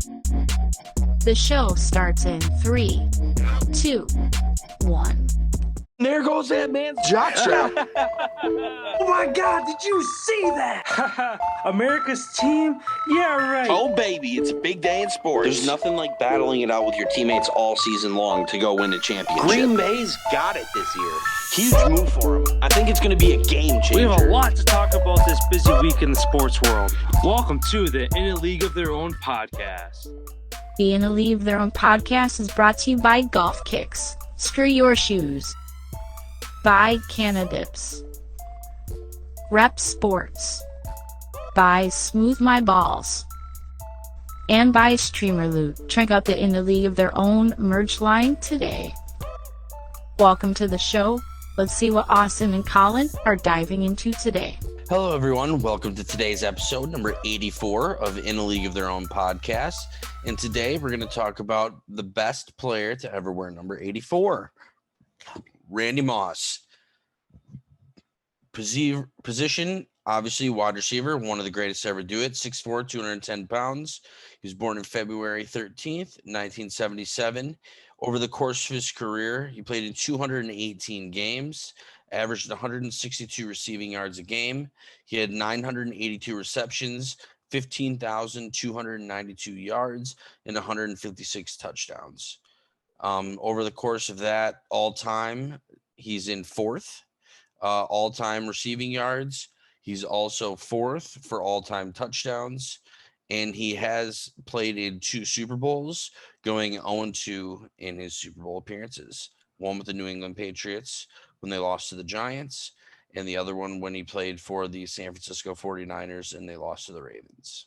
The show starts in 3, 2, 1. There goes that man's jock strap. Oh my God, did you see that? America's team? Yeah, right. Oh, baby, it's a big day in sports. There's nothing like battling it out with your teammates all season long to go win a championship. Green Bay's got it this year. Huge move for them. I think it's going to be a game changer. We have a lot to talk about this busy week in the sports world. Welcome to the In a League of Their Own podcast. The In a League of Their Own podcast is brought to you by Golf Kicks. Screw your shoes. By Canadips. Rep Sports. By Smooth My Balls. And by Streamer Loot. Check out the In a League of Their Own merch line today. Welcome to the show. Let's see what Austin and Collin are diving into today. Hello, everyone. Welcome to today's episode, number 84 of In a League of Their Own podcast. And today we're going to talk about the best player to ever wear number 84, Randy Moss. Position, obviously, wide receiver, one of the greatest to ever do it, 6'4", 210 pounds. He was born on February 13th, 1977. Over the course of his career, he played in 218 games, averaged 162 receiving yards a game. He had 982 receptions, 15,292 yards, and 156 touchdowns. Over the course of that, all-time, he's in fourth. All-time receiving yards. He's also fourth for all-time touchdowns. And he has played in 2 Super Bowls, going 0-2 in his Super Bowl appearances. One with the New England Patriots when they lost to the Giants, and the other one when he played for the San Francisco 49ers and they lost to the Ravens.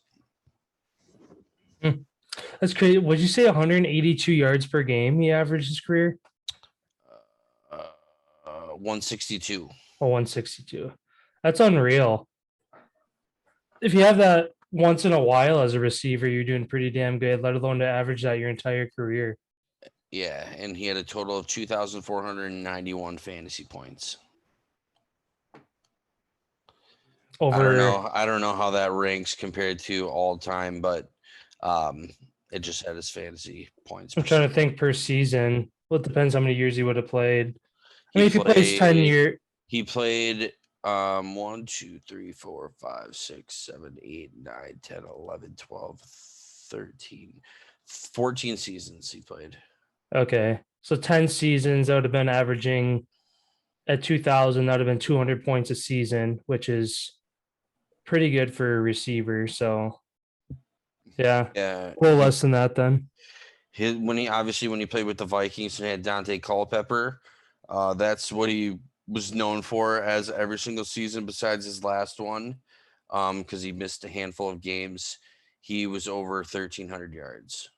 That's crazy. Would you say 182 yards per game he averaged his career? 162. 162. That's unreal. If you have that once in a while as a receiver, you're doing pretty damn good, let alone to average that your entire career. Yeah, and he had a total of 2,491 fantasy points. I don't know how that ranks compared to all time, but it just had his fantasy points. I'm trying to think per season. Well, it depends how many years he would have played. I mean, if he plays 10 years. He played 1, 2, 3, 4, 5, 6, 7, 8, 9, 10, 11, 12, 13, 14 seasons he played. Okay. So 10 seasons, that would have been averaging at 2,000, that would have been 200 points a season, which is pretty good for a receiver. So, yeah. A little less than that then. When he played with the Vikings and had Dante Culpepper, that's what he was known for as every single season besides his last one, because he missed a handful of games. He was over 1,300 yards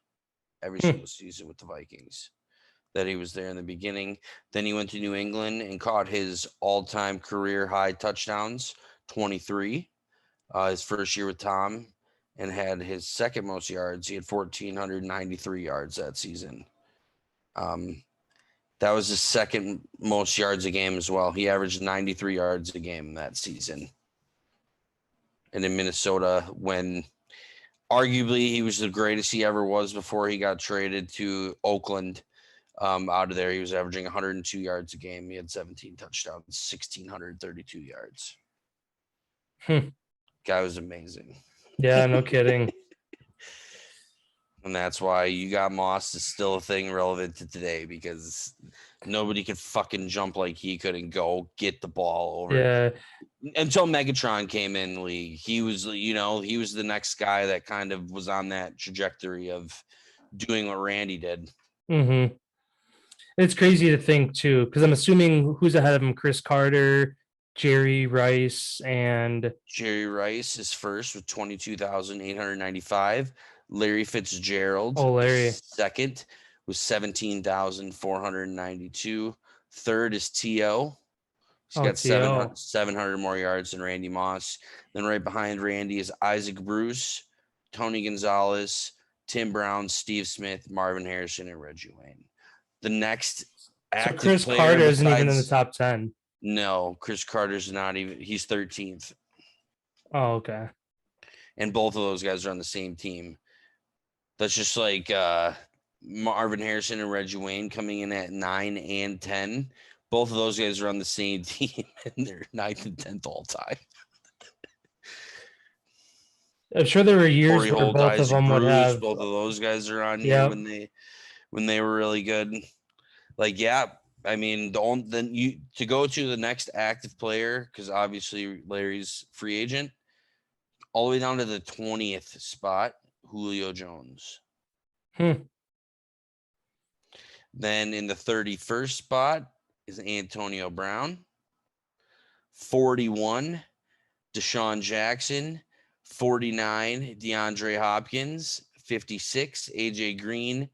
every single season with the Vikings that he was there in the beginning. Then he went to New England and caught his all-time career high touchdowns, 23, his first year with Tom, and had his second most yards. He had 1,493 yards that season. That was his second most yards a game as well. He averaged 93 yards a game that season. And in Minnesota, when arguably he was the greatest he ever was before he got traded to Oakland, out of there, he was averaging 102 yards a game. He had 17 touchdowns, 1,632 yards. Guy was amazing. Yeah, no kidding. And that's why You Got Moss is still a thing relevant to today, because nobody could fucking jump like he could and go get the ball over. Yeah. Until Megatron came in the league. He was the next guy that kind of was on that trajectory of doing what Randy did. Mm-hmm. It's crazy to think, too, because I'm assuming who's ahead of him, Chris Carter, Jerry Rice, and... Jerry Rice is first with 22,895. Larry Fitzgerald, second, with 17,492. Third is T.O. He's got 700 more yards than Randy Moss. Then right behind Randy is Isaac Bruce, Tony Gonzalez, Tim Brown, Steve Smith, Marvin Harrison, and Reggie Wayne. The next active Chris player Carter isn't even in the top 10. No, Chris Carter's not even. He's 13th. Oh, okay. And both of those guys are on the same team. That's just like Marvin Harrison and Reggie Wayne coming in at 9 and 10. Both of those guys are on the same team, and they're 9th and 10th all time. I'm sure there were years Corey where Holt, both of Isaac them would Bruce, have. both of those guys are on here Yep. when they were really good. Like, yeah, I mean, to go to the next active player, because obviously Larry's free agent, all the way down to the 20th spot, Julio Jones. Then in the 31st spot is Antonio Brown. 41, Deshaun Jackson. 49, DeAndre Hopkins. 56, AJ Green.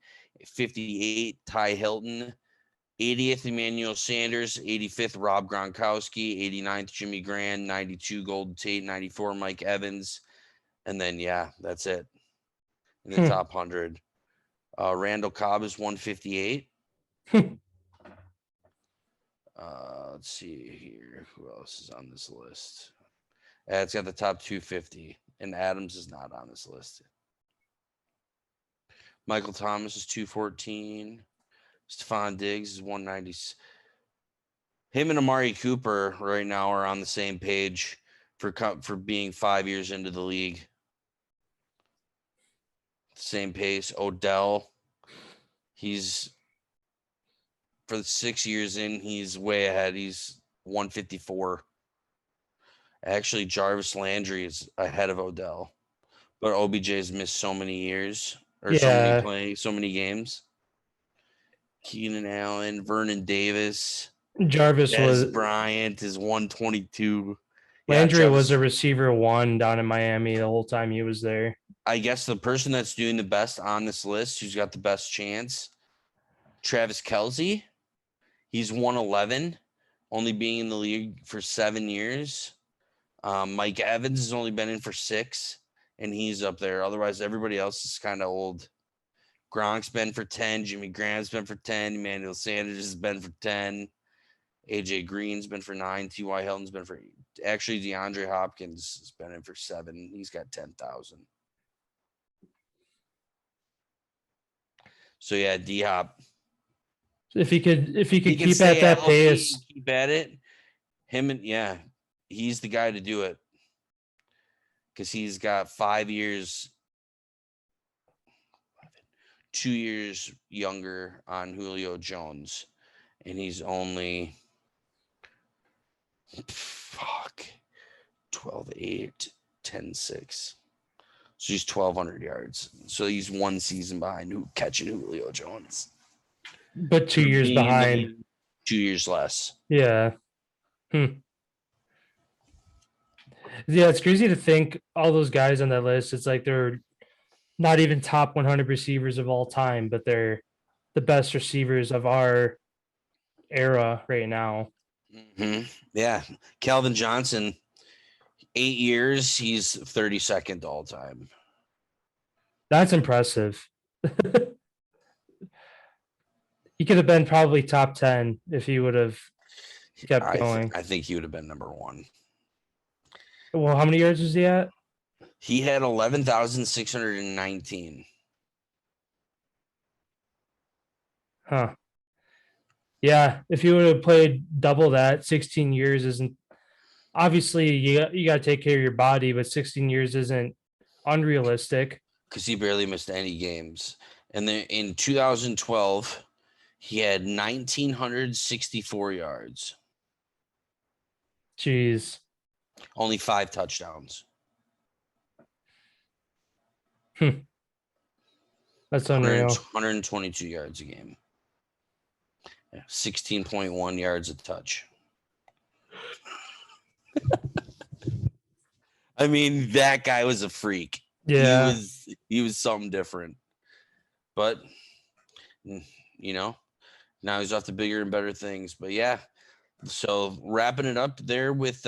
58, Ty Hilton. 80th, Emmanuel Sanders. 85th, Rob Gronkowski. 89th, Jimmy Graham. 92, Golden Tate. 94, Mike Evans. And then, yeah, that's it in the top 100. Randall Cobb is 158. Let's see here. Who else is on this list? It's got the top 250, and Adams is not on this list. Michael Thomas is 214. Stephon Diggs is 190. Him and Amari Cooper right now are on the same page for being 5 years into the league. Same pace. Odell, he's for the 6 years in, he's way ahead. He's 154. Actually, Jarvis Landry is ahead of Odell, but OBJ has missed so many years or so many games. Keenan Allen, Vernon Davis, Jarvis Dez Bryant is 122. Landry was a receiver 1 down in Miami the whole time he was there. I guess the person that's doing the best on this list, who's got the best chance, Travis Kelce. He's 111, only being in the league for 7 years. Mike Evans has only been in for 6, and he's up there. Otherwise, everybody else is kind of old. Gronk's been for 10. Jimmy Graham's been for 10. Emmanuel Sanders has been for 10. AJ Green's been for 9. T.Y. Hilton's been for 8. Actually, DeAndre Hopkins has been in for 7. He's got 10,000. So yeah, D-Hop. If he could keep at that pace, keep at it. He's the guy to do it because he's got 5 years, 2 years younger on Julio Jones, and he's only 12-8, 10-6. So he's 1,200 yards. So he's 1 season behind catching Julio Jones. But 2 years behind. 2 years less. Yeah. Yeah, it's crazy to think all those guys on that list. It's like they're not even top 100 receivers of all time, but they're the best receivers of our era right now. Mm-hmm. Yeah. Calvin Johnson, 8 years, he's 32nd all time. That's impressive. He could have been probably top 10 if he would have kept going. I think he would have been number 1. Well, how many yards was he at? He had 11,619. Huh. Yeah, if he would have played double that, 16 years isn't obviously you got to take care of your body, but 16 years isn't unrealistic. Because he barely missed any games. And then in 2012, he had 1,964 yards. Jeez. Only 5 touchdowns. That's unreal. 122 yards a game. 16.1 yards a touch. I mean, that guy was a freak. Yeah. He was something different. But, now he's off to bigger and better things. But, yeah. So, wrapping it up there with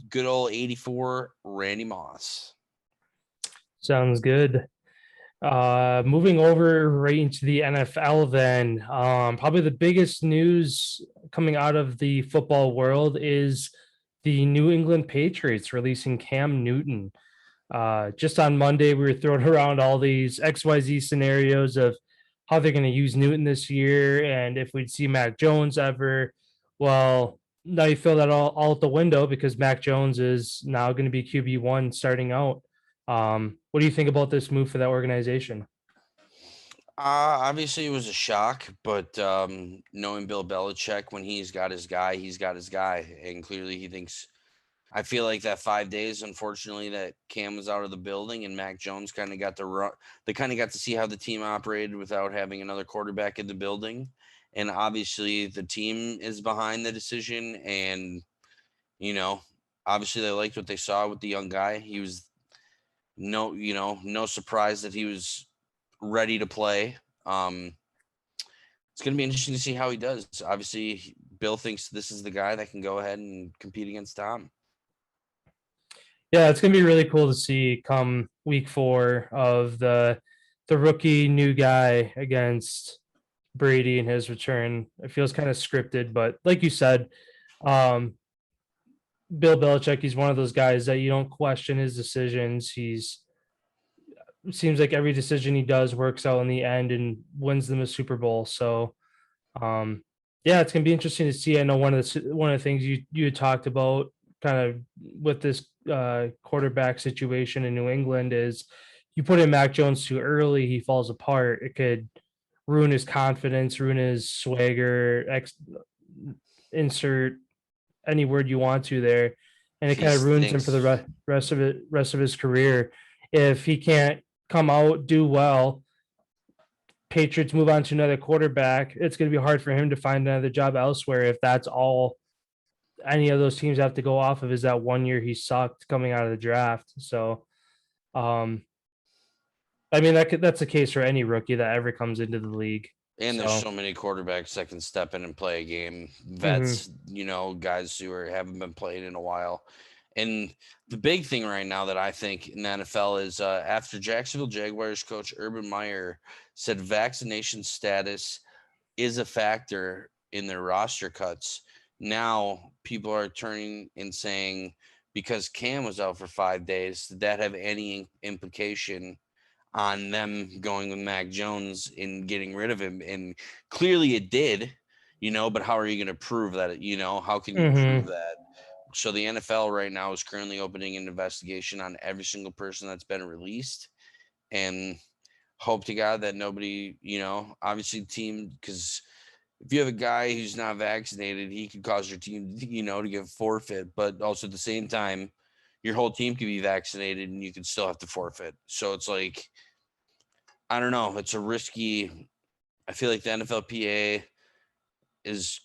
good old 84 Randy Moss. Sounds good. Moving over right into the NFL then. Probably the biggest news coming out of the football world is the New England Patriots releasing Cam Newton. Just on Monday, we were throwing around all these XYZ scenarios of how they're going to use Newton this year and if we'd see Mac Jones ever. Well, now you throw that all out the window because Mac Jones is now going to be QB1 starting out. What do you think about this move for that organization? Obviously, it was a shock, but knowing Bill Belichick, when he's got his guy, he's got his guy, and clearly he thinks. I feel like that 5 days, unfortunately, that Cam was out of the building and Mac Jones kind of got to run. They kind of got to see how the team operated without having another quarterback in the building, and obviously the team is behind the decision, and you know, obviously they liked what they saw with the young guy. He was no surprise that he was ready to play. It's going to be interesting to see how he does. Obviously, Bill thinks this is the guy that can go ahead and compete against Tom. Yeah, it's going to be really cool to see come week 4 of the rookie new guy against Brady and his return. It feels kind of scripted, but like you said, um, Bill Belichick, he's one of those guys that you don't question his decisions. He's seems like every decision he does works out in the end and wins them a Super Bowl. So, um, yeah, it's gonna be interesting to see. I know one of the things you had talked about kind of with this quarterback situation in New England is you put in Mac Jones too early, he falls apart. It could ruin his confidence, ruin his swagger. Insert any word you want to there, and it kind of He ruins him for thinks the rest of his career if he can't come out, do well. Patriots move on to another quarterback. It's going to be hard for him to find another job elsewhere if that's all any of those teams have to go off of is that 1 year he sucked coming out of the draft. So, I mean that's the case for any rookie that ever comes into the league. and there's so many quarterbacks that can step in and play a game. Vets, guys who haven't been playing in a while. And the big thing right now that I think in the NFL is after Jacksonville Jaguars coach Urban Meyer said vaccination status is a factor in their roster cuts. Now people are turning and saying because Cam was out for 5 days, did that have any implication on them going with Mac Jones and getting rid of him? And clearly it did, but how are you going to prove that? How can you prove that? So the NFL right now is currently opening an investigation on every single person that's been released, and hope to God that nobody, obviously team, because if you have a guy who's not vaccinated, he could cause your team, to get forfeit, but also at the same time, your whole team could be vaccinated and you could still have to forfeit. So it's like, I don't know. It's a risky, I feel like the NFLPA is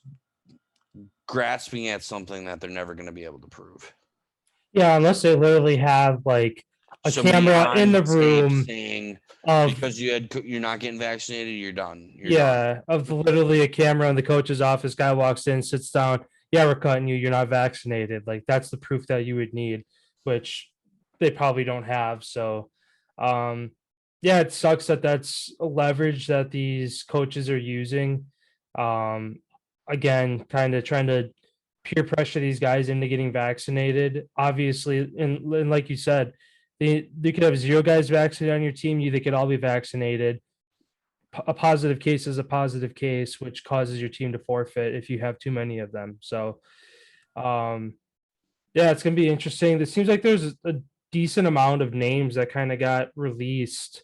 grasping at something that they're never going to be able to prove. Yeah, unless they literally have like a Somebody camera in the room saying of because you're not getting vaccinated, you're done. You're yeah, done. of literally a camera in the coach's office. Guy walks in, sits down. Yeah, we're cutting you. You're not vaccinated. Like that's the proof that you would need, which they probably don't have. So, yeah, it sucks that that's a leverage that these coaches are using. Again, kind of trying to peer pressure these guys into getting vaccinated. Obviously, and like you said, they could have 0 guys vaccinated on your team. They could all be vaccinated. A positive case is a positive case, which causes your team to forfeit if you have too many of them. So, yeah, it's going to be interesting. It seems like there's a decent amount of names that kind of got released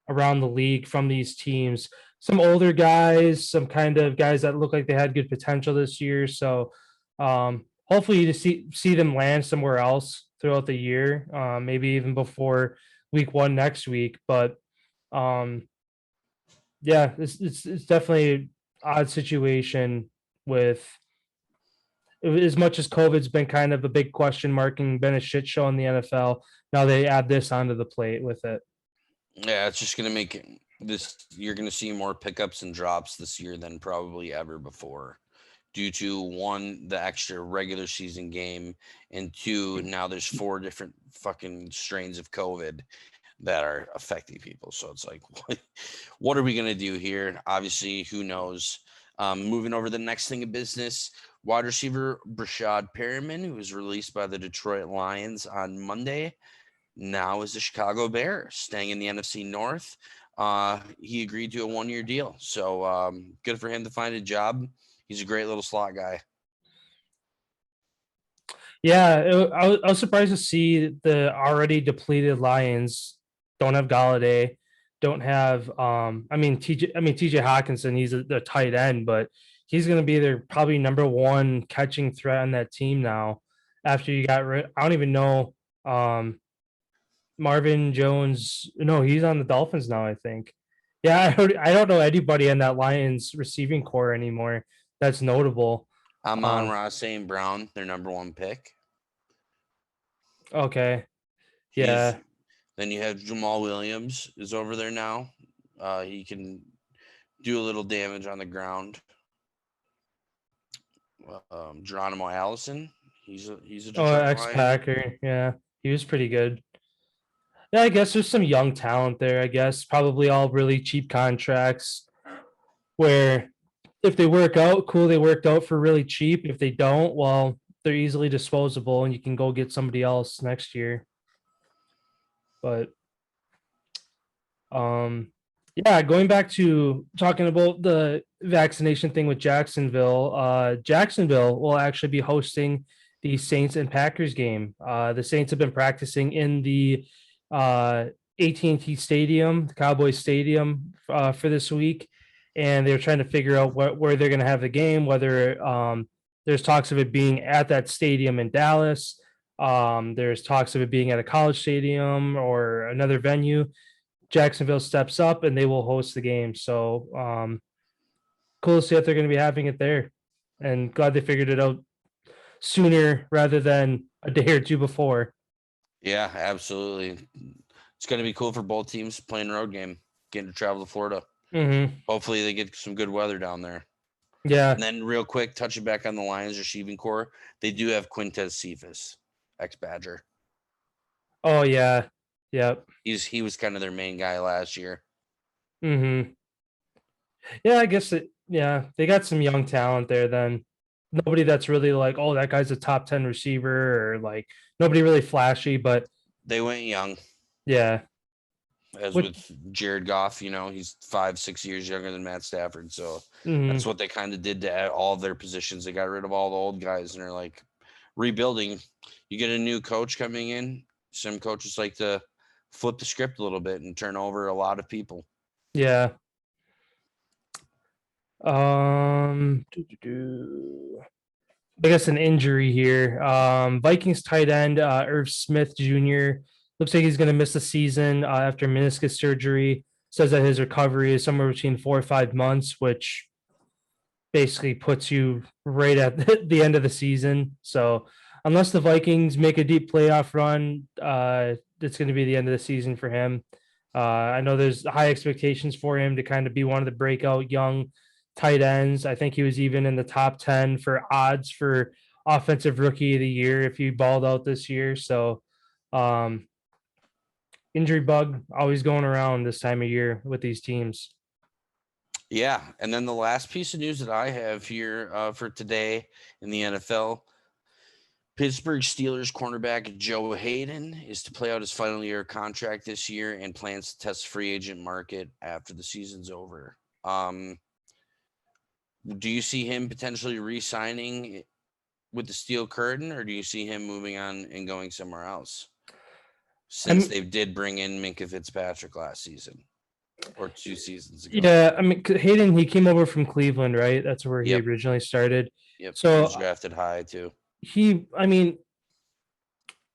around the league from these teams. Some older guys, some kind of guys that look like they had good potential this year. So, hopefully you see them land somewhere else throughout the year, maybe even before week 1 next week. But yeah, it's definitely an odd situation with as much as COVID's been kind of a big question mark and been a shit show in the NFL. Now they add this onto the plate with it. Yeah, it's just going to make this, you're going to see more pickups and drops this year than probably ever before due to 1, the extra regular season game, and 2, now there's 4 different fucking strains of COVID that are affecting people. So it's like, what are we going to do here? Obviously, who knows? Moving over to the next thing of business, wide receiver Brashad Perriman, who was released by the Detroit Lions on Monday, now is the Chicago Bear, staying in the NFC North. He agreed to a 1-year deal. So good for him to find a job. He's a great little slot guy. Yeah, I was surprised to see the already depleted Lions don't have Galladay, don't have TJ Hawkinson. He's the tight end, but he's going to be their probably number one catching threat on that team now. After you got rid, I don't even know Marvin Jones. No, he's on the Dolphins now, I think. Yeah, I don't know anybody in that Lions receiving core anymore. That's notable. Amon-Ra St. Brown, their number one pick. Okay. Yeah. Then you have Jamal Williams is over there now. He can do a little damage on the ground. Geronimo Allison, he's a Detroit ex-Packer. Yeah, he was pretty good. Yeah, I guess there's some young talent there. I guess probably all really cheap contracts where if they work out, cool, they worked out for really cheap. If they don't, well, they're easily disposable and you can go get somebody else next year. But yeah, going back to talking about the vaccination thing with Jacksonville, Jacksonville will actually be hosting the Saints and Packers game. The Saints have been practicing in the AT&T Stadium, the Cowboys Stadium, for this week, and they're trying to figure out where they're going to have the game, whether there's talks of it being at that stadium in Dallas. There's talks of it being at a college stadium or another venue. Jacksonville steps up and they will host the game. So cool to see that they're going to be having it there, and glad they figured it out sooner rather than a day or two before. Yeah, absolutely. It's going to be cool for both teams playing a road game, getting to travel to Florida. Mm-hmm. Hopefully they get some good weather down there. Yeah. And then real quick, touching back on the Lions receiving core, they do have Quintez Cephas, ex-Badger. Oh, yeah. Yep. He was kind of their main guy last year. Mm-hmm. Yeah, I guess they got some young talent there then. Nobody that's really like, oh, that guy's a top 10 receiver, or like nobody really flashy, but they went young. Yeah. With Jared Goff, he's 5-6 years younger than Matt Stafford. So that's what they kind of did to all of their positions. They got rid of all the old guys and they're like rebuilding. You get a new coach coming in. Some coaches like to flip the script a little bit and turn over a lot of people. Yeah. I guess an injury here. Vikings tight end Irv Smith Jr. looks like he's going to miss the season after meniscus surgery. Says that his recovery is somewhere between 4 or 5 months, which basically puts you right at the end of the season. So unless the Vikings make a deep playoff run, it's going to be the end of the season for him. I know there's high expectations for him to kind of be one of the breakout young tight ends. I think he was even in the top 10 for odds for offensive rookie of the year if he balled out this year. So injury bug always going around this time of year with these teams. Yeah. And then the last piece of news that I have here for today in the NFL, Pittsburgh Steelers cornerback Joe Hayden is to play out his final year contract this year and plans to test the free agent market after the season's over. Do you see him potentially re-signing with the Steel Curtain, or do you see him moving on and going somewhere else? Since they did bring in Minkah Fitzpatrick last season or 2 seasons ago. Yeah, I mean, Hayden, he came over from Cleveland, right? That's where he originally started. Yep. So he was drafted high too.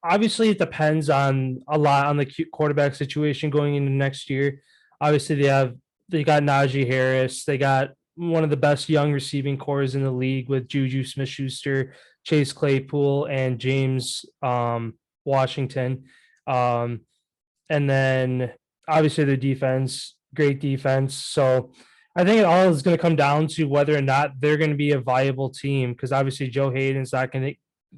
Obviously it depends on a lot on the quarterback situation going into next year. Obviously they got Najee Harris. They got one of the best young receiving cores in the league with Juju Smith-Schuster, Chase Claypool, and James Washington. And then obviously their defense, great defense. So I think it all is going to come down to whether or not they're going to be a viable team, because obviously Joe Hayden's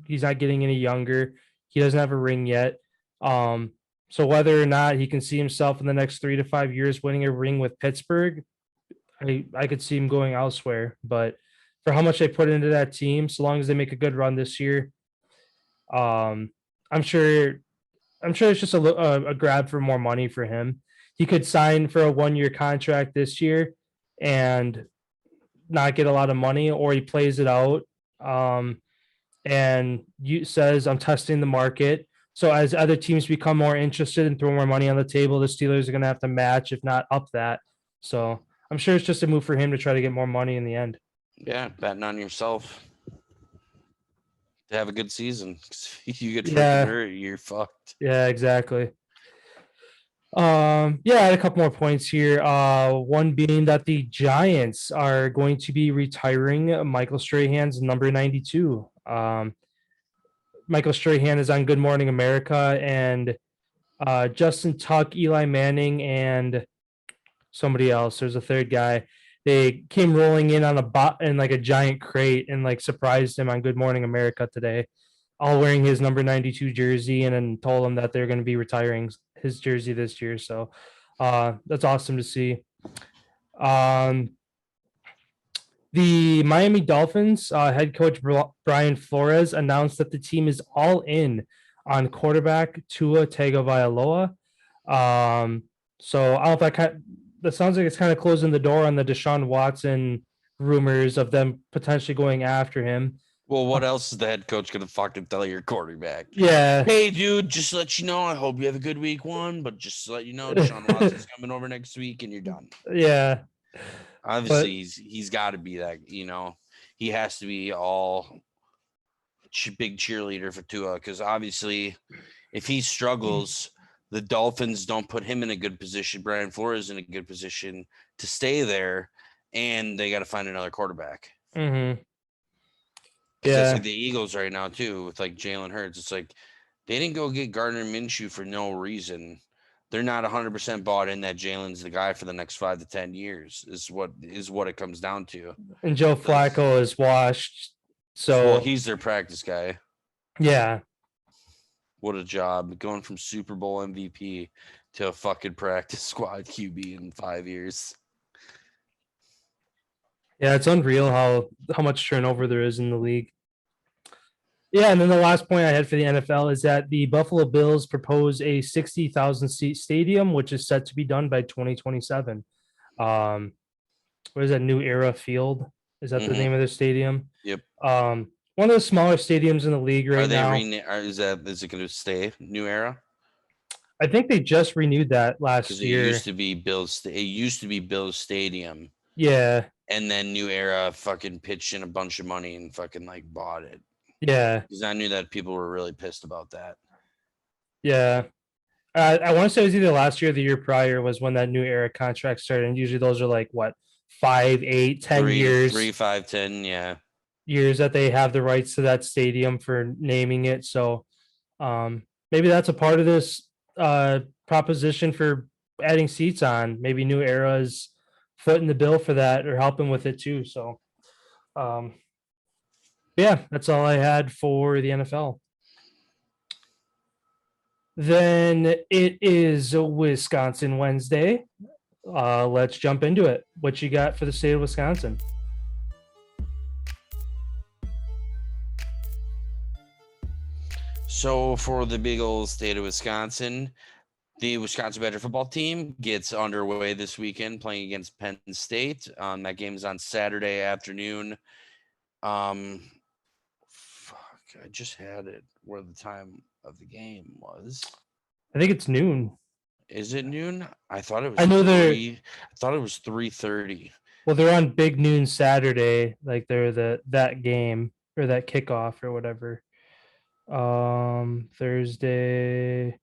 he's not getting any younger. He doesn't have a ring yet. So whether or not he can see himself in the next 3 to 5 years winning a ring with Pittsburgh, I could see him going elsewhere. But for how much they put into that team, so long as they make a good run this year, I'm sure I'm sure it's just a grab for more money for him. He could sign for a 1-year contract this year and not get a lot of money, or he plays it out and says, I'm testing the market. So as other teams become more interested and throw more money on the table, the Steelers are going to have to match, if not up that. So I'm sure it's just a move for him to try to get more money in the end. Yeah, betting on yourself to have a good season. You get freaking Yeah. hurt, you're fucked. Yeah, exactly. Yeah, I had a couple more points here. One being that the Giants are going to be retiring Michael Strahan's number 92. Michael Strahan is on Good Morning America, and Justin Tuck, Eli Manning, and somebody else. There's a third guy. They came rolling in on a bot in like a giant crate and like surprised him on Good Morning America today, all wearing his number 92 jersey, and then told him that they're going to be retiring his jersey this year. So that's awesome to see. The Miami Dolphins head coach Brian Flores announced that the team is all in on quarterback Tua Tagovailoa. So I don't know if that sounds like it's kind of closing the door on the Deshaun Watson rumors of them potentially going after him. Well, what else is the head coach going to fucking tell your quarterback? Yeah. Hey, dude, just to let you know, I hope you have a good week one, but just to let you know, Deshaun Watson's coming over next week and you're done. Yeah. Obviously, he's got to be that, he has to be all big cheerleader for Tua, because obviously if he struggles, the Dolphins don't put him in a good position. Brian Flores in a good position to stay there, and they got to find another quarterback. Mm-hmm. Yeah. That's like the Eagles right now, too, with like Jalen Hurts. It's like they didn't go get Gardner Minshew for no reason. They're not 100% bought in that Jalen's the guy for the next 5 to 10 years is what it comes down to. And Joe Flacco is washed. So he's their practice guy. Yeah. What a job, going from Super Bowl MVP to a fucking practice squad QB in 5 years. Yeah, it's unreal how much turnover there is in the league. Yeah, and then the last point I had for the NFL is that the Buffalo Bills propose a 60,000 seat stadium, which is set to be done by 2027. What is that, New Era Field? Is that the name of the stadium? Yep. One of the smaller stadiums in the league right now. Is it going to stay New Era? I think they just renewed that last year. It used to be Bills Stadium. Yeah. And then New Era fucking pitched in a bunch of money and fucking like bought it. Yeah. Because I knew that people were really pissed about that. Yeah. I want to say it was either last year or the year prior was when that New Era contract started. And usually those are like, what, 5, 8, 10 years? 3, 5, 10, yeah. Years that they have the rights to that stadium for naming it. So maybe that's a part of this proposition for adding seats on. Maybe New Era's footing the bill for that or helping with it too. So yeah, that's all I had for the NFL. Then it is Wisconsin Wednesday. Let's jump into it. What you got for the state of Wisconsin? So for the big old state of Wisconsin, the Wisconsin Badger football team gets underway this weekend playing against Penn State. That game is on Saturday afternoon. I just had it where the time of the game was. I think it's noon. Is it noon? I thought it was. I know I thought it was 3:30. Well, they're on Big Noon Saturday, like they're that game or that kickoff or whatever. Thursday,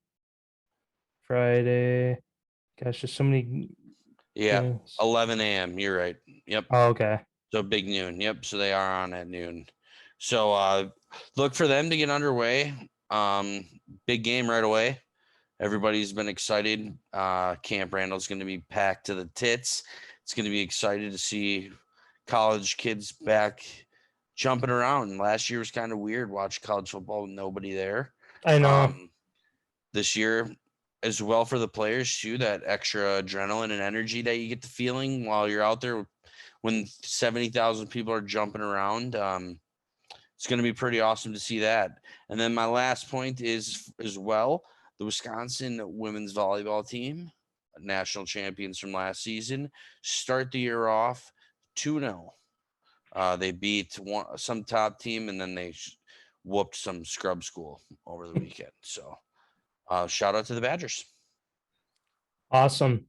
Friday. Gosh, there's so many. Yeah, games. 11 a.m. You're right. Yep. Oh, okay. So big noon. Yep. So they are on at noon. So look for them to get underway. Big game right away. Everybody's been excited. Camp Randall's going to be packed to the tits. It's going to be excited to see college kids back jumping around. Last year was kind of weird watching college football with nobody there. I know. This year as well for the players too, that extra adrenaline and energy that you get the feeling while you're out there when 70,000 people are jumping around. It's going to be pretty awesome to see that. And then my last point is as well, The Wisconsin women's volleyball team, national champions from last season, start the year off 2-0. They beat some top team, and then they whooped some scrub school over the weekend. So shout out to the Badgers. Awesome.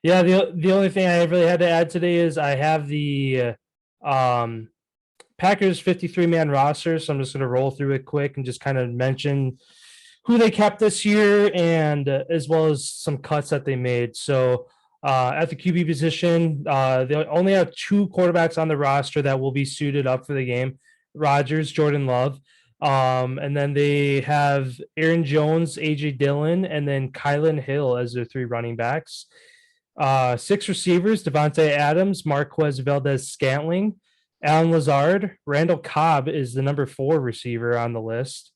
Yeah, the only thing I really had to add today is I have the Packers 53-man roster, so I'm just going to roll through it quick and just kind of mention who they kept this year and as well as some cuts that they made. So at the QB position, they only have 2 quarterbacks on the roster that will be suited up for the game, Rodgers, Jordan Love. And then they have Aaron Jones, A.J. Dillon, and then Kylan Hill as their 3 running backs. 6 receivers, Devontae Adams, Marquez Valdez-Scantling, Alan Lazard. Randall Cobb is the number 4 receiver on the list.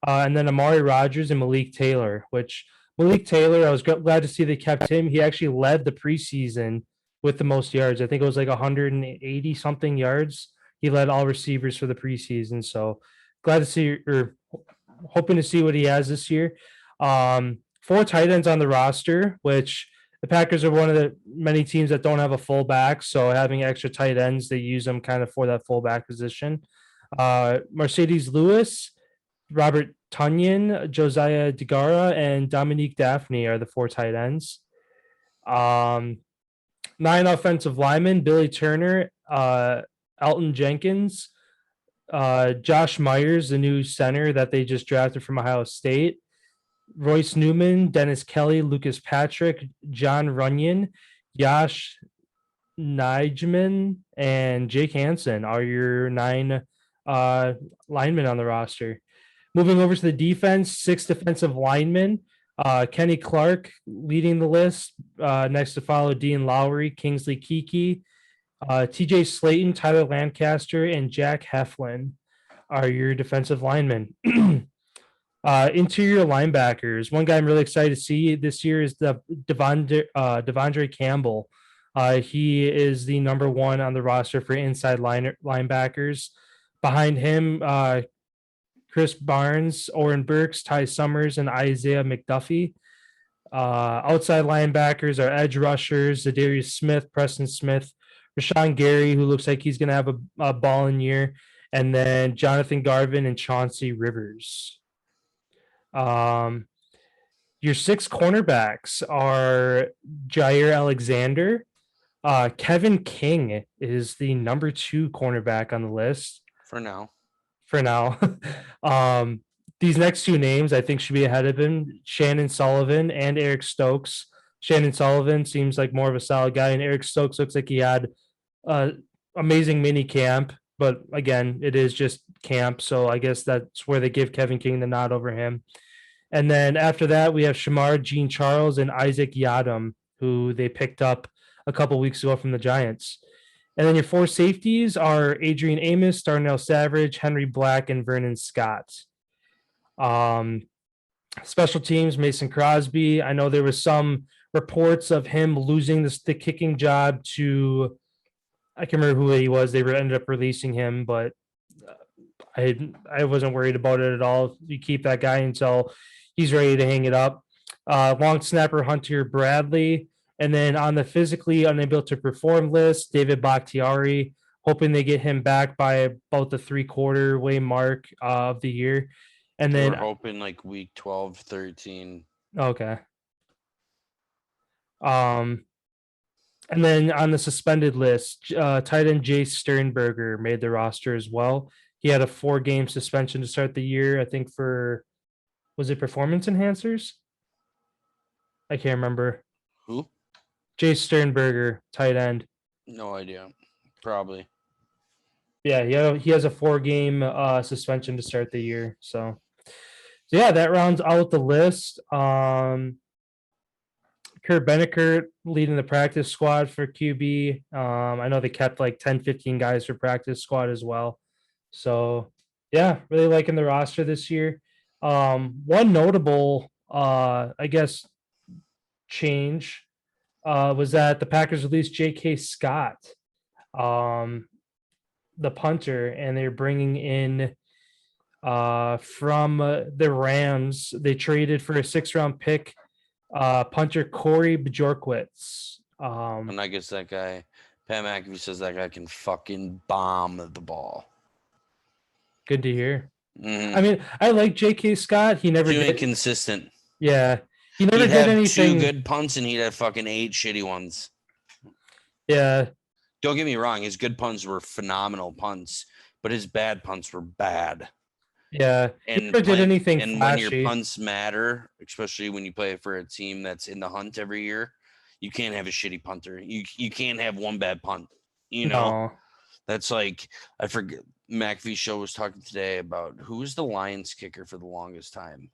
And then Amari Rodgers and Malik Taylor, which Malik Taylor, I was glad to see they kept him. He actually led the preseason with the most yards. I think it was like 180 something yards. He led all receivers for the preseason. So glad to see, or hoping to see what he has this year. 4 tight ends on the roster, which the Packers are one of the many teams that don't have a fullback. So having extra tight ends, they use them kind of for that fullback position. Mercedes Lewis, Robert Tunyon, Josiah DeGara, and Dominique Daphne are the 4 tight ends. 9 offensive linemen, Billy Turner, Elton Jenkins, Josh Myers, the new center that they just drafted from Ohio State, Royce Newman, Dennis Kelly, Lucas Patrick, John Runyon, Yash Nijman, and Jake Hansen are your 9 linemen on the roster. Moving over to the defense, 6 defensive linemen. Kenny Clark leading the list. Next to follow Dean Lowry, Kingsley Kiki, TJ Slayton, Tyler Lancaster, and Jack Heflin are your defensive linemen. Interior linebackers. One guy I'm really excited to see this year is the Devondre Campbell. He is the number 1 on the roster for inside linebackers. Behind him, Chris Barnes, Oren Burks, Ty Summers, and Isaiah McDuffie. Outside linebackers are edge rushers, Zadarius Smith, Preston Smith, Rashawn Gary, who looks like he's going to have a balling year, and then Jonathan Garvin and Chauncey Rivers. Your 6 cornerbacks are Jair Alexander. Kevin King is the number 2 cornerback on the list. For now. These next 2 names I think should be ahead of him, Shannon Sullivan and Eric Stokes. Shannon Sullivan seems like more of a solid guy, and Eric Stokes looks like he had amazing mini camp, but again, it is just camp, so I guess that's where they give Kevin King the nod over him. And then after that, we have Shamar Jean Charles and Isaac Yadam, who they picked up a couple weeks ago from the Giants. And then your 4 safeties are Adrian Amos, Darnell Savage, Henry Black, and Vernon Scott. Special teams, Mason Crosby. I know there was some reports of him losing the kicking job to, I can't remember who he was. They ended up releasing him, but I wasn't worried about it at all. You keep that guy until he's ready to hang it up. Long snapper Hunter Bradley. And then on the physically unable to perform list, David Bakhtiari, hoping they get him back by about the 3/4 way mark of the year. And then we're hoping like week 12, 13. Okay. And then on the suspended list, tight end Jace Sternberger made the roster as well. He had a 4-game suspension to start the year, I think was it performance enhancers? I can't remember. Who? Jace Sternberger, tight end. No idea. Probably. Yeah, he has a 4-game suspension to start the year. So yeah, that rounds out the list. Kurt Benekert leading the practice squad for QB. I know they kept like 10, 15 guys for practice squad as well. So yeah, really liking the roster this year. One notable, I guess, change was that the Packers released J.K. Scott, the punter, and they're bringing in From the Rams. They traded for a 6th-round pick, punter Corey Bjorkwitz. And I guess that guy, Pat McAfee says that guy can fucking bomb the ball. Good to hear. Mhm. I mean, I like J.K. Scott. He never Too did. inconsistent. Yeah, he never He'd did have anything. 2 good punts and he'd have fucking 8 shitty ones. Yeah, Don't get me wrong, his good punts were phenomenal punts, but his bad punts were bad. yeah. He And never did anything and flashy. when your punts matter, especially when you play for a team that's in the hunt every year, you can't have a shitty punter. You can't have one bad punt. You know, No. that's like, I forget. McAfee's show was talking today about who was the Lions kicker for the longest time.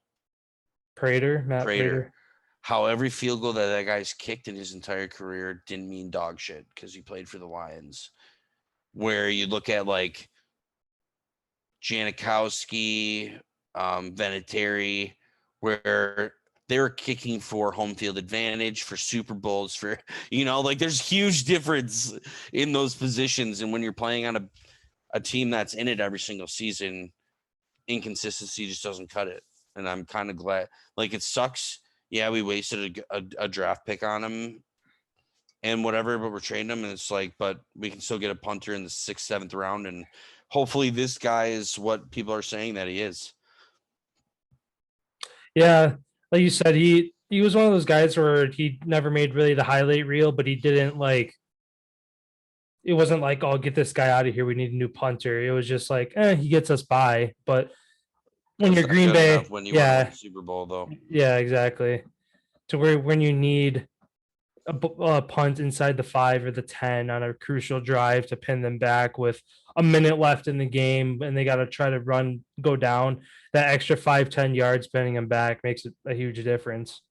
Matt Prater. How every field goal that guy's kicked in his entire career didn't mean dog shit because he played for the Lions. Where you look at like Janikowski, Vinatieri, where they were kicking for home field advantage, for Super Bowls, for, like there's huge difference in those positions. And when you're playing on a team that's in it every single season, inconsistency just doesn't cut it. And I'm kind of glad. Like, it sucks. Yeah, we wasted a draft pick on him and whatever, but we're trading him. And it's like, but we can still get a punter in the 6th, 7th round. And hopefully this guy is what people are saying that he is. Yeah, like you said, he was one of those guys where he never made really the highlight reel, but he didn't like. It wasn't like, oh, get this guy out of here. We need a new punter. It was just like, he gets us by. But when That's you're not Green good Bay, enough when you want to win the Super Bowl, though. yeah, exactly. To where when you need a punt inside the 5 or the 10 on a crucial drive to pin them back with a minute left in the game, and they got to try to go down, that extra 5-10 yards pinning them back makes it a huge difference.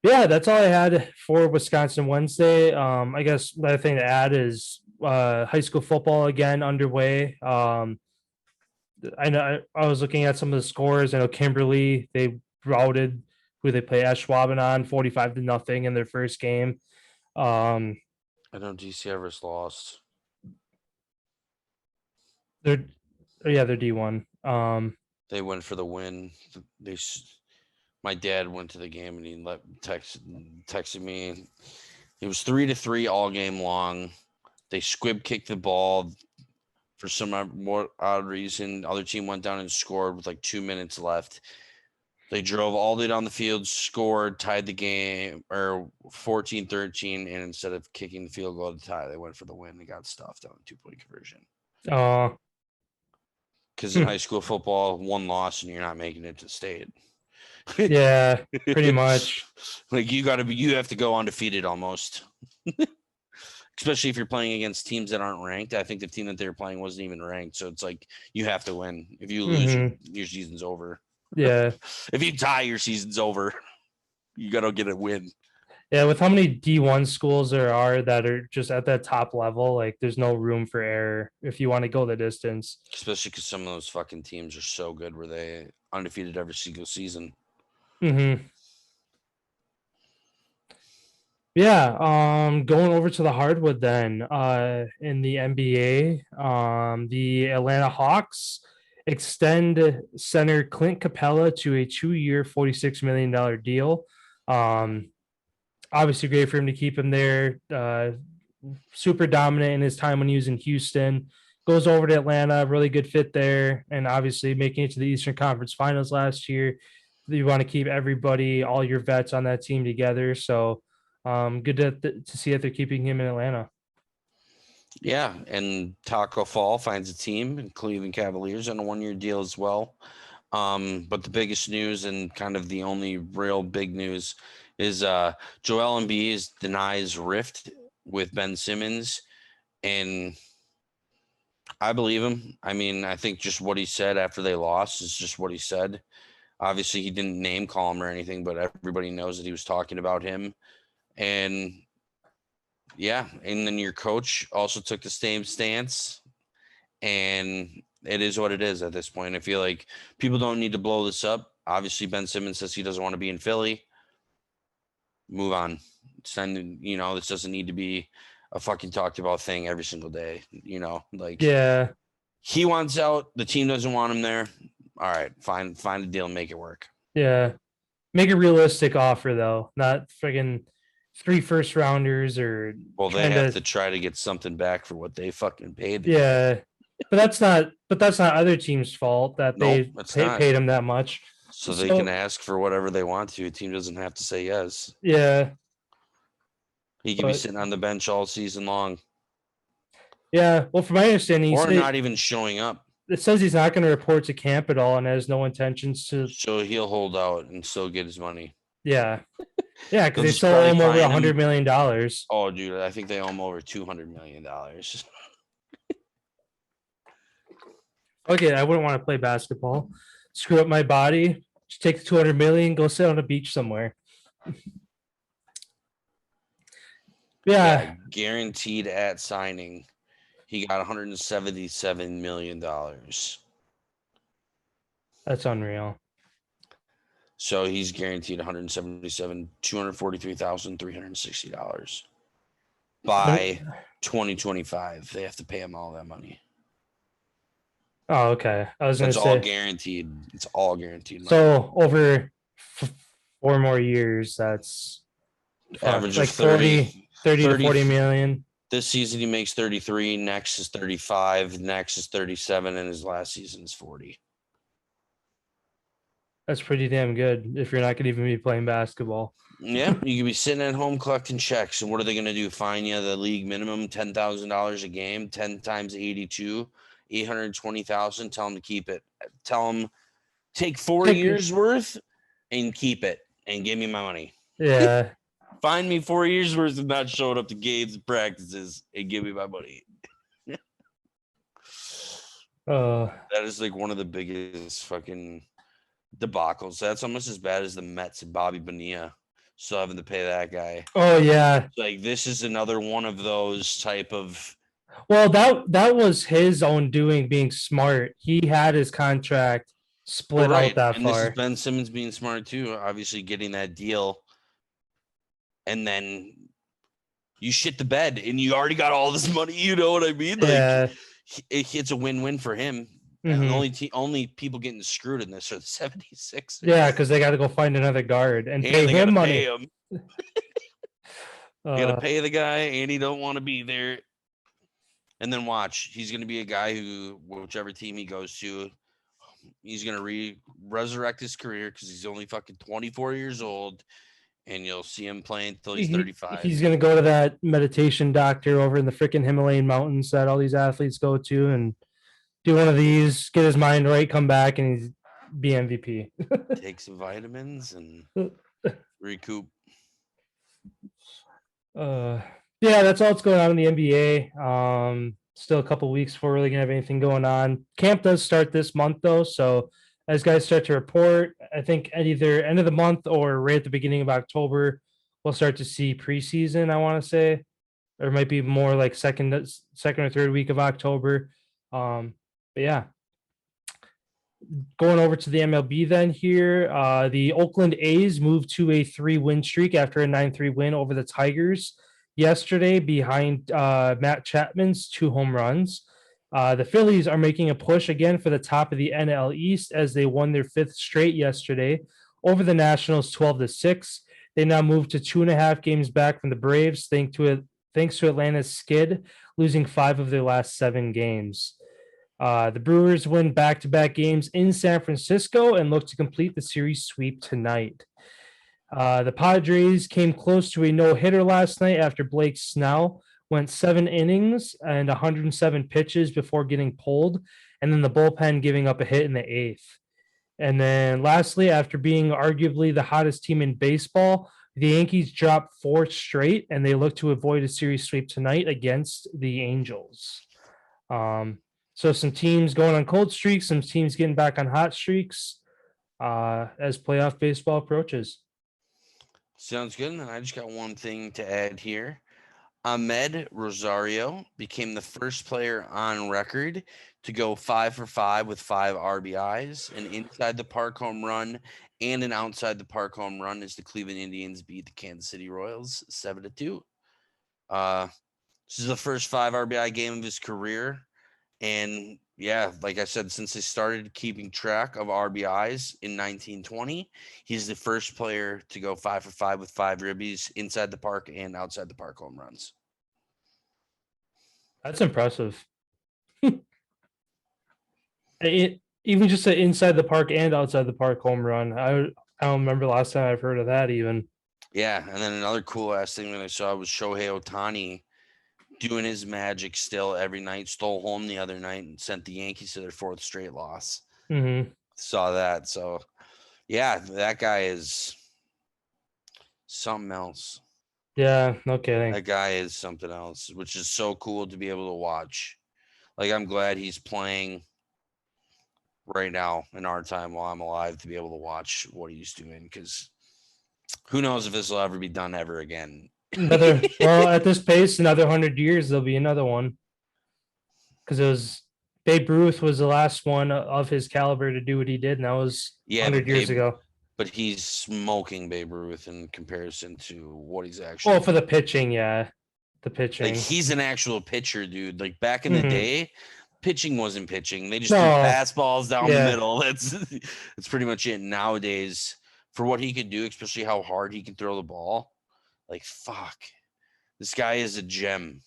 Yeah, that's all I had for Wisconsin Wednesday. I guess the other thing to add is high school football again underway. I know I was looking at some of the scores. I know Kimberly, they routed who they play Ashwaubenon 45-0 in their first game. I know DC Everest lost. They're D1. They went for the win. My dad went to the game and he texted me. It was 3-3 all game long. They squib kicked the ball for some more odd reason. Other team went down and scored with like 2 minutes left. They drove all the way down the field, scored, tied the game, or 14-13, and instead of kicking the field goal to tie, they went for the win. They got stuffed on a 2-point conversion. Because in high school football, 1 loss and you're not making it to state. Yeah, pretty much. Like, you have to go undefeated almost. Especially if you're playing against teams that aren't ranked. I think the team that they were playing wasn't even ranked. So it's like, you have to win. If you lose, your season's over. Yeah. If you tie, your season's over. You got to get a win. Yeah, with how many D1 schools there are that are just at that top level, like there's no room for error if you want to go the distance. Especially because some of those fucking teams are so good where they undefeated every single season. Yeah, going over to the hardwood then. In the NBA, the Atlanta Hawks extend center Clint Capella to a 2-year, $46 million deal. Obviously great for him to keep him there. Super dominant in his time when he was in Houston. Goes over to Atlanta, really good fit there, and obviously making it to the Eastern Conference Finals last year. You want to keep everybody, all your vets on that team together. So good to see that they're keeping him in Atlanta. Yeah, and Taco Fall finds a team in Cleveland Cavaliers on a 1-year deal as well. But the biggest news and kind of the only real big news is Joel Embiid denies rift with Ben Simmons, and I believe him. I mean, I think just what he said after they lost is just what he said. Obviously, he didn't name call him or anything, but everybody knows that he was talking about him. And yeah, and then your coach also took the same stance, and it is what it is at this point. I feel like people don't need to blow this up. Obviously, Ben Simmons says he doesn't want to be in Philly. Move on. This doesn't need to be a fucking talked about thing every single day. Like, yeah, He wants out. The team doesn't want him there. All right, find a deal and make it work. Yeah. Make a realistic offer though, not friggin' 3 first rounders or Well, they trying have to try to get something back for what they fucking paid. Yeah. But that's not other teams' fault that they Nope, it's not. paid him that much. So they can ask for whatever they want to. A team doesn't have to say yes. Yeah. He could be sitting on the bench all season long. Yeah. Well, from my understanding, or not even showing up. It says he's not going to report to camp at all and has no intentions to. So he'll hold out and still get his money. Yeah. Yeah, because they still owe him over $100 million. Oh, dude, I think they owe him over $200 million. Okay, I wouldn't want to play basketball. Screw up my body. Just take the $200 million, go sit on a beach somewhere. Yeah. Guaranteed at signing. He got $177 million. That's unreal. So he's guaranteed $243,360 by 2025. They have to pay him all that money. Oh, okay. I was going to say. That's all guaranteed. It's all guaranteed money. So over 4 more years, that's average like of 30 to 40 million. This season he makes 33. Next is 35. Next is 37, and his last season is 40. That's pretty damn good if you're not going to even be playing basketball. Yeah, you could be sitting at home collecting checks, and what are they going to do? Fine you the league minimum $10,000 a game, 10 times 82, $820,000. Tell them to keep it. Tell them take 4 years worth and keep it, and give me my money. Yeah. Find me 4 years worth of not showing up to games and practices, and give me my money. That is like one of the biggest fucking debacles. That's almost as bad as the Mets and Bobby Bonilla still having to pay that guy. Oh yeah. Like this is another one of those type of. Well, that was his own doing, being smart. He had his contract split out that and far. This is Ben Simmons being smart too, obviously getting that deal. And then you shit the bed and you already got all this money. You know what I mean? Like, yeah. It's a win-win for him. Mm-hmm. Only people getting screwed in this are the 76ers. Yeah, because they got to go find another guard and pay him money. You got to pay the guy, and he don't want to be there. And then watch, he's going to be a guy who, whichever team he goes to, he's going to resurrect his career because he's only fucking 24 years old. And you'll see him playing until he's 35. He's going to go to that meditation doctor over in the freaking Himalayan mountains that all these athletes go to and do one of these, get his mind right, come back, and he's be MVP. Take some vitamins and recoup. Yeah, that's all that's going on in the NBA. Still a couple weeks before we're really going to have anything going on. Camp does start this month, though, so as guys start to report, I think at either end of the month or right at the beginning of October, we'll start to see preseason, I want to say. Or it might be more like second or third week of October. But yeah. Going over to the MLB then here, the Oakland A's moved to a 3-win streak after a 9-3 win over the Tigers yesterday behind Matt Chapman's 2 home runs. The Phillies are making a push again for the top of the NL East as they won their 5th straight yesterday over the Nationals 12-6. They now move to 2.5 games back from the Braves thanks to Atlanta's skid, losing 5 of their last 7 games. The Brewers win back-to-back games in San Francisco and look to complete the series sweep tonight. The Padres came close to a no-hitter last night after Blake Snell went 7 innings and 107 pitches before getting pulled, and then the bullpen giving up a hit in the 8th. And then lastly, after being arguably the hottest team in baseball, the Yankees dropped 4 straight, and they look to avoid a series sweep tonight against the Angels. So some teams going on cold streaks, some teams getting back on hot streaks as playoff baseball approaches. Sounds good. And I just got one thing to add here. Ahmed Rosario became the first player on record to go 5 for 5 with 5 RBIs, an inside the park home run and an outside the park home run as the Cleveland Indians beat the Kansas City Royals 7-2. This is the first 5 RBI game of his career. And yeah, like I said, since they started keeping track of RBIs in 1920, he's the first player to go 5 for 5 with 5 ribbies inside the park and outside the park home runs. That's impressive. Even just an inside the park and outside the park home run. I don't remember last time I've heard of that even. Yeah, and then another cool ass thing that I saw was Shohei Ohtani doing his magic still every night. Stole home the other night and sent the Yankees to their 4th straight loss. Mm-hmm. Saw that. So, yeah, that guy is something else. Yeah, no kidding. That guy is something else, which is so cool to be able to watch. Like, I'm glad he's playing right now in our time while I'm alive to be able to watch what he's doing, because who knows if this will ever be done ever again. Well, at this pace, another 100 years, there'll be another one. Because it was Babe Ruth was the last one of his caliber to do what he did, and that was 100 years ago. But he's smoking Babe Ruth in comparison to what he's actually. Oh, for the pitching, yeah. The pitching. Like, he's an actual pitcher, dude. Like, back in the day, pitching wasn't pitching. They just threw fastballs down the middle. That's pretty much it. Nowadays, for what he could do, especially how hard he can throw the ball, like, fuck. This guy is a gem.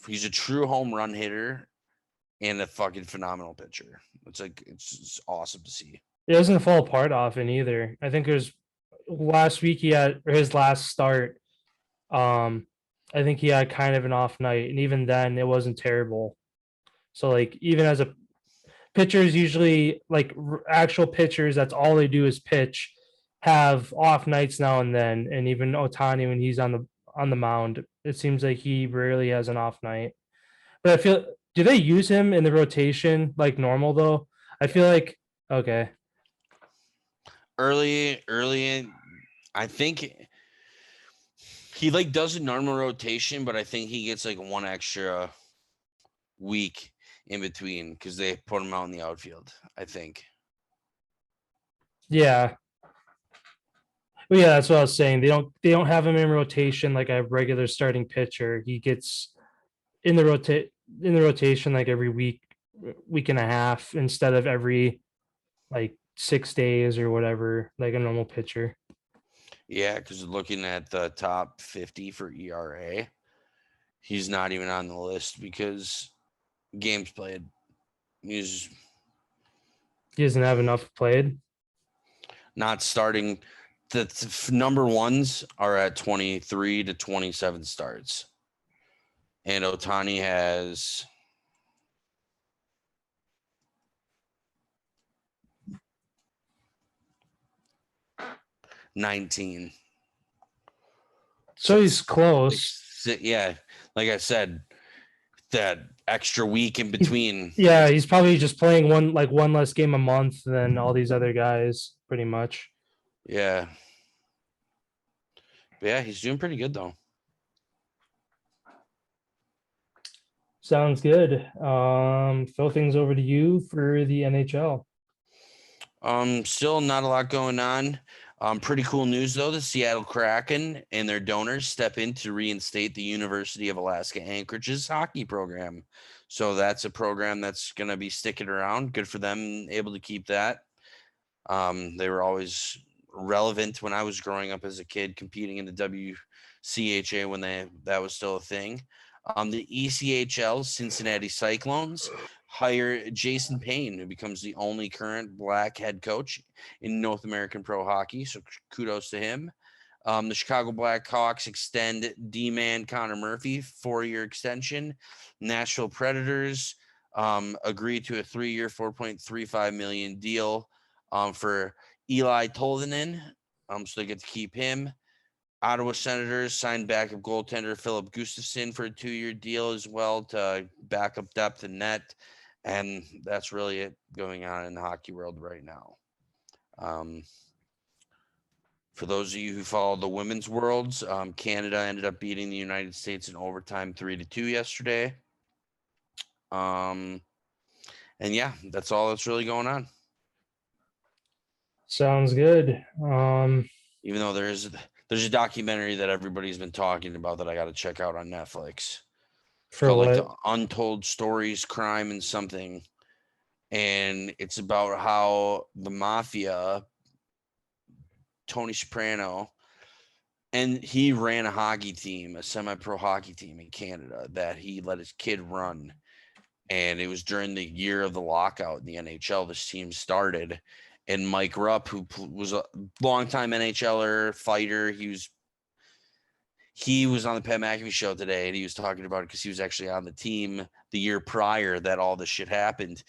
He's a true home run hitter and a fucking phenomenal pitcher. It's awesome to see. It doesn't fall apart often either. I think it was last week he had his last start. I think he had kind of an off night, and even then it wasn't terrible. So like even as a pitchers, usually like actual pitchers, that's all they do is pitch, have off nights now and then. And even Ohtani, when he's on the mound, it seems like he rarely has an off night. But I feel, do they use him in the rotation like normal though? I feel like okay. Early in, I think he like does a normal rotation, but I think he gets like one extra week in between because they put him out in the outfield, I think. Yeah. Well, yeah, that's what I was saying. They don't have him in rotation like a regular starting pitcher. He gets in the rotation like every week and a half instead of every like 6 days or whatever, like a normal pitcher. Yeah, because looking at the top 50 for ERA, he's not even on the list because games played. He doesn't have enough played. Not starting. The number ones are at 23 to 27 starts. And Ohtani has 19. So he's close. Yeah, like I said, that extra week in between. Yeah, he's probably just playing one less game a month than all these other guys, pretty much. Yeah. But yeah, he's doing pretty good though. Sounds good. Throw things over to you for the NHL. Still not a lot going on. Pretty cool news though. The Seattle Kraken and their donors step in to reinstate the University of Alaska Anchorage's hockey program. So that's a program that's going to be sticking around. Good for them, able to keep that. They were always relevant when I was growing up as a kid, competing in the WCHA when that was still a thing. The ECHL Cincinnati Cyclones hire Jason Payne, who becomes the only current Black head coach in North American pro hockey. So kudos to him. The Chicago Blackhawks extend D-man Connor Murphy 4-year extension. Nashville Predators agree to a 3-year, $4.35 million deal for Eli Tolvanen. So they get to keep him. Ottawa Senators signed backup goaltender Philip Gustafsson for a 2-year deal as well to back up depth and net. And that's really it going on in the hockey world right now. For those of you who follow the women's worlds, Canada ended up beating the United States in overtime 3-2 yesterday. And yeah, that's all that's really going on. Sounds good. Even though there's a documentary that everybody's been talking about that I got to check out on Netflix. For called what? like the Untold Stories, Crime and Something. And it's about how the mafia, Tony Soprano, and he ran a hockey team, a semi-pro hockey team in Canada that he let his kid run. And it was during the year of the lockout in the NHL. This team started, and Mike Rupp, who was a longtime NHLer fighter, he was on the Pat McAfee show today, and he was talking about it because he was actually on the team the year prior that all this shit happened.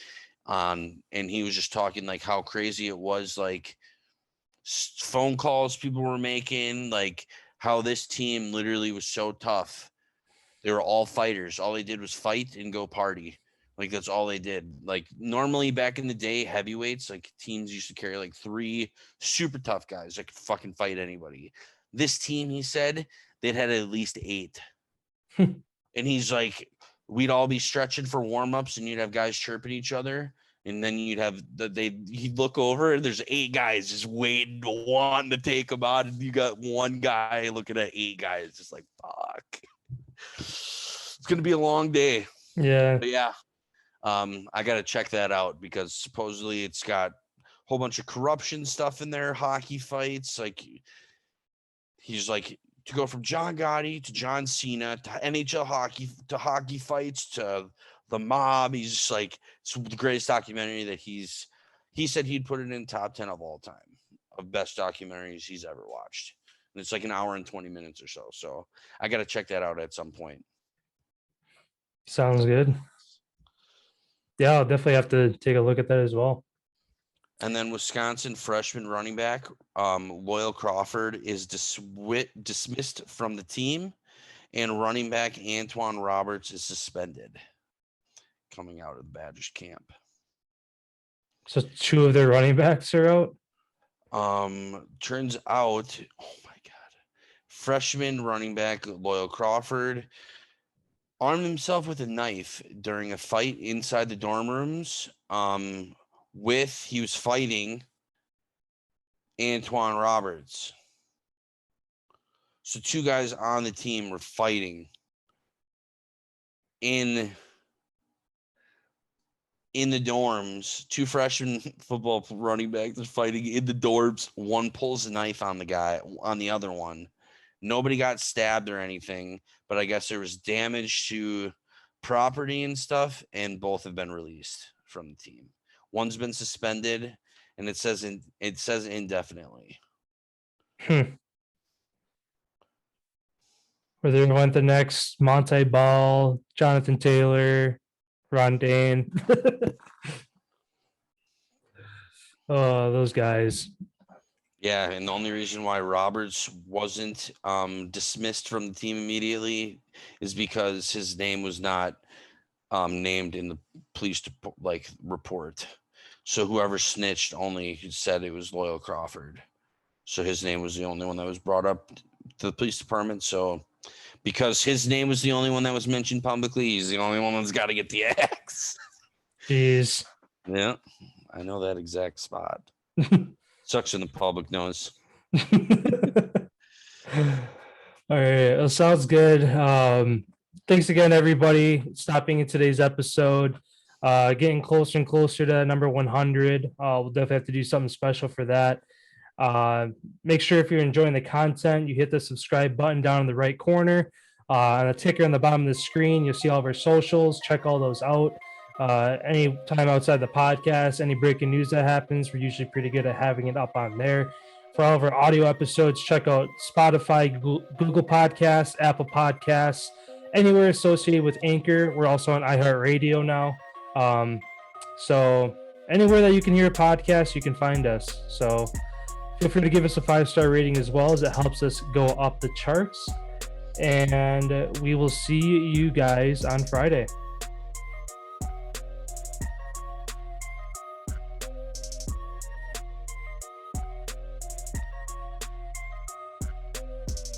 And he was just talking like how crazy it was, like phone calls people were making, like how this team literally was so tough. They were all fighters. All they did was fight and go party. Like that's all they did. Like normally back in the day, heavyweights, like teams used to carry like 3 super tough guys that could fucking fight anybody. This team, he said, they'd had at least 8. And he's like, we'd all be stretching for warm-ups and you'd have guys chirping each other. And then you'd have he'd look over and there's 8 guys just waiting, wanting to take them out. And you got one guy looking at 8 guys, just like, fuck. It's going to be a long day. Yeah. But yeah. I got to check that out because supposedly it's got a whole bunch of corruption stuff in there, hockey fights. Like he's like, to go from John Gotti to John Cena to NHL hockey to hockey fights to the mob. He's just like, it's the greatest documentary that he said he'd put it in top 10 of all time of best documentaries he's ever watched. And it's like an hour and 20 minutes or so. So I got to check that out at some point. Sounds good. Yeah, I'll definitely have to take a look at that as well. And then Wisconsin freshman running back Loyal Crawford is dismissed from the team, and running back Antoine Roberts is suspended coming out of the Badgers camp. So 2 of their running backs are out? Turns out, oh my God, freshman running back Loyal Crawford armed himself with a knife during a fight inside the dorm rooms. He was fighting Antoine Roberts. So 2 guys on the team were fighting in the dorms. 2 freshman football running backs are fighting in the dorms. One pulls a knife on the other one. Nobody got stabbed or anything, but I guess there was damage to property and stuff, and both have been released from the team. One's been suspended, and it says indefinitely. Where they went the next Monte Ball, Jonathan Taylor, Ron Dane. Oh, those guys. Yeah, and the only reason why Roberts wasn't dismissed from the team immediately is because his name was not named in the police report. So whoever snitched only said it was Loyal Crawford. So his name was the only one that was brought up to the police department. So because his name was the only one that was mentioned publicly, he's the only one that's got to get the axe. Jeez. Yeah, I know that exact spot. Sucks when the public knows. All right. Well, sounds good. Thanks again, everybody, stopping in today's episode. Getting closer and closer to number 100. We'll definitely have to do something special for that. Make sure if you're enjoying the content, you hit the subscribe button down in the right corner. On the ticker on the bottom of the screen, you'll see all of our socials. Check all those out. Any time outside the podcast, any breaking news that happens, we're usually pretty good at having it up on there. For all of our audio episodes, check out Spotify, Google Podcasts, Apple Podcasts, anywhere associated with Anchor. We're also on iHeartRadio now. So anywhere that you can hear a podcast, you can find us. So feel free to give us a 5-star rating as well, as it helps us go up the charts. And we will see you guys on Friday.